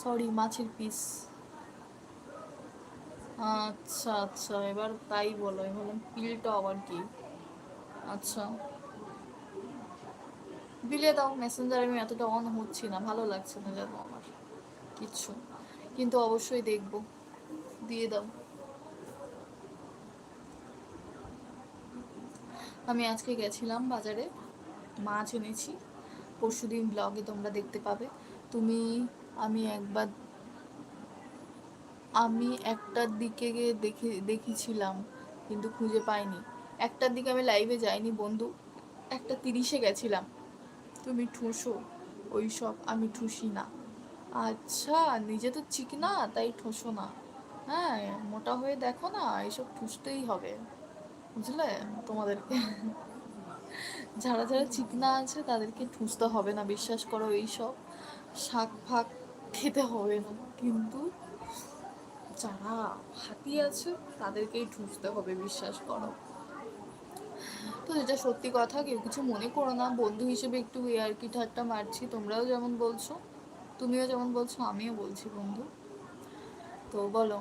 Sorry, মাছের piece. আচ্ছা আচ্ছা, এবার তাই বলো। আমি বললাম পিলটা আবার কি। আচ্ছা, বিলিয়ে দাও মেসেঞ্জারে। আমি এতটা অন হচ্ছি না, ভালো লাগছে না জানো আমার কিচ্ছু, কিন্তু অবশ্যই দেখবো। দিয়ে দাও। আমি আজকে গেছিলাম বাজারে, মাছ এনেছি। পরশুদিন ব্লগে তোমরা দেখতে পাবে। তুমি, আমি একবার, আমি একটার দিকে গিয়ে দেখেছিলাম, কিন্তু খুঁজে পাইনি। একটার দিকে আমি লাইভে যাইনি বন্ধু, 1:30-এ গেছিলাম। তুমি ঠুসো ওই সব, আমি ঠুসি না। আচ্ছা, নিজে তো চিকনা তাই ঠোসো না। হ্যাঁ, মোটা হয়ে দেখো না, এইসব ঠুসতেই হবে, বুঝলে তোমাদেরকে। যারা যারা চিকনা আছে তাদেরকে ঠুসতে হবে না, বিশ্বাস করো। এইসব শাক ফাক খেতে হবে না, কিন্তু যারা হাতি আছে তাদেরকেই ঠুসতে হবে, বিশ্বাস করো। তো যেটা সত্যি কথা, কেউ কিছু মনে করো না, বন্ধু হিসেবে একটু ইয়ার্কি ঠাট্টা মারছি। তোমরাও যেমন বলছো, তুমিও যেমন বলছো, আমিও বলছি বন্ধু। তো বলো।